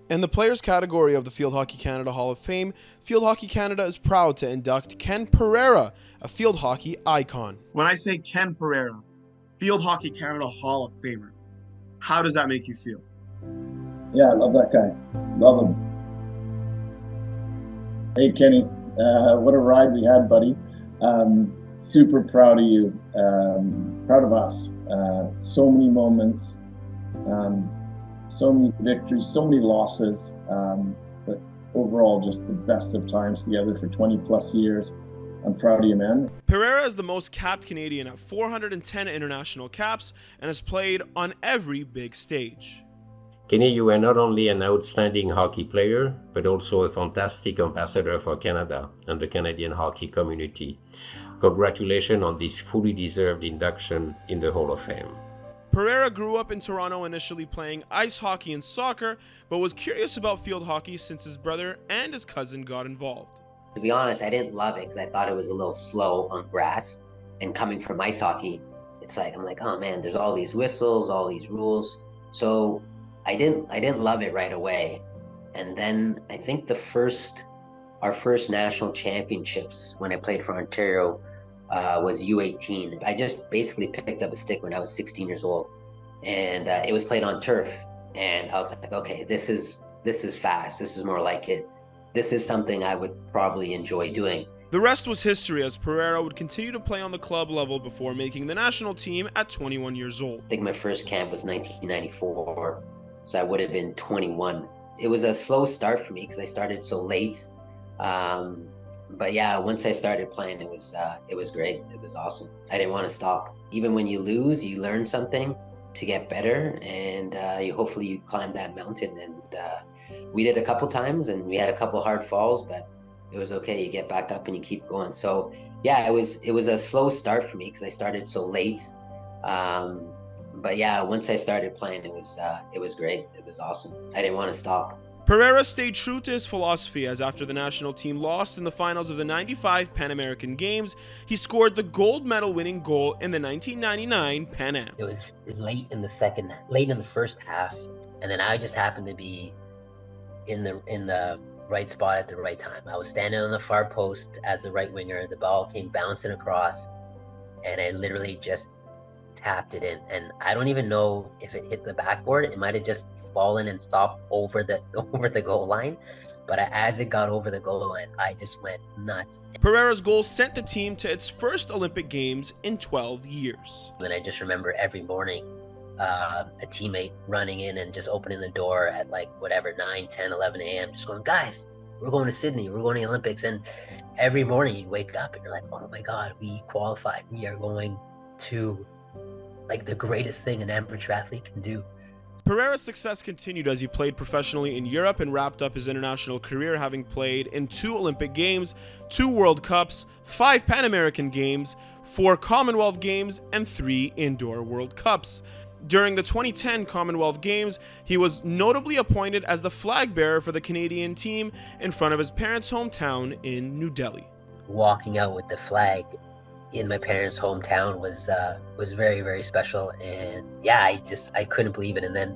In the players category of the Field Hockey Canada Hall of Fame, Field Hockey Canada is proud to induct Ken Pereira, a field hockey icon. When I say Ken Pereira, Field Hockey Canada Hall of Famer, how does that make you feel? Yeah, I love that guy. Love him. Hey, Kenny, what a ride we had, buddy. Super proud of you. Proud of us. So many moments, so many victories, so many losses, but overall just the best of times together for 20 plus years. I'm proud of you, man. Pereira is the most capped Canadian at 410 international caps and has played on every big stage. Kenny, you were not only an outstanding hockey player, but also a fantastic ambassador for Canada and the Canadian hockey community. Congratulations on this fully deserved induction in the Hall of Fame. Pereira grew up in Toronto, initially playing ice hockey and soccer, but was curious about field hockey since his brother and his cousin got involved. To be honest, I didn't love it because I thought it was a little slow on grass. And coming from ice hockey, I'm like, oh man, there's all these whistles, all these rules. So I didn't love it right away. And then I think our first national championships when I played for Ontario was U18. I just basically picked up a stick when I was 16 years old, and it was played on turf. And I was like, okay, this is fast. This is more like it. This is something I would probably enjoy doing. The rest was history, as Pereira would continue to play on the club level before making the national team at 21 years old. I think my first camp was 1994, so I would have been 21. It was a slow start for me because I started so late. But yeah, once I started playing, it was great. It was awesome. I didn't want to stop. Even when you lose, you learn something to get better, and hopefully you climb that mountain. And we did a couple times, and we had a couple hard falls, but it was okay. You get back up and you keep going. So yeah, it was a slow start for me because I started so late. But yeah, once I started playing, it was great. It was awesome. I didn't want to stop. Pereira stayed true to his philosophy, as after the national team lost in the finals of the 95 Pan American Games, he scored the gold medal winning goal in the 1999 Pan Am. It was late in the first half, and then I just happened to be in the right spot at the right time. I was standing on the far post as the right winger. The ball came bouncing across, and I literally just tapped it in. And I don't even know if it hit the backboard. It might have just fallen and stopped over the goal line, but as it got over the goal line, I just went nuts. Pereira's goal sent the team to its first Olympic Games in 12 years. And I just remember every morning a teammate running in and just opening the door at 9, 10, 11 a.m. just going, guys, we're going to Sydney, we're going to the Olympics. And every morning you'd wake up and you're like, oh my God, we qualified. We are going to the greatest thing an amateur athlete can do. Pereira's success continued as he played professionally in Europe and wrapped up his international career having played in 2 Olympic Games, 2 World Cups, 5 Pan American Games, 4 Commonwealth Games, and 3 Indoor World Cups. During the 2010 Commonwealth Games, he was notably appointed as the flag bearer for the Canadian team in front of his parents' hometown in New Delhi. Walking out with the flag in my parents' hometown was very, very special. And yeah, I couldn't believe it. And then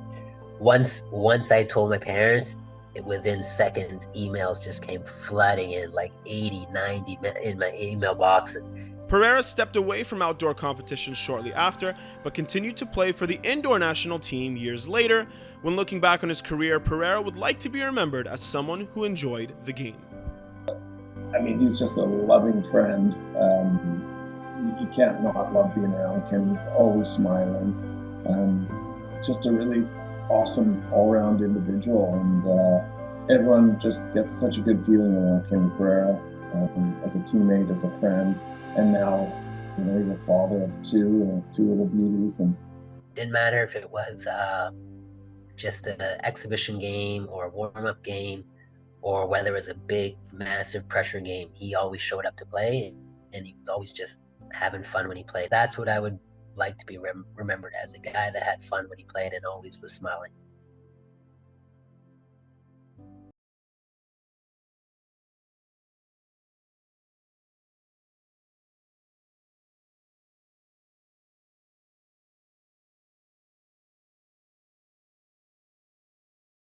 once I told my parents, within seconds, emails just came flooding in, 80, 90 in my email box. Pereira stepped away from outdoor competitions shortly after, but continued to play for the indoor national team years later. When looking back on his career, Pereira would like to be remembered as someone who enjoyed the game. I mean, he's just a loving friend. You can't not love being around him. He's always smiling. Just a really awesome all-around individual, and everyone just gets such a good feeling around Ken Pereira as a teammate, as a friend, and now he's a father of 2 and 2 little beauties. And didn't matter if it was just an exhibition game or a warm-up game, or whether it was a big, massive pressure game. He always showed up to play, and he was always just having fun when he played. That's what I would like to be remembered as, a guy that had fun when he played and always was smiling.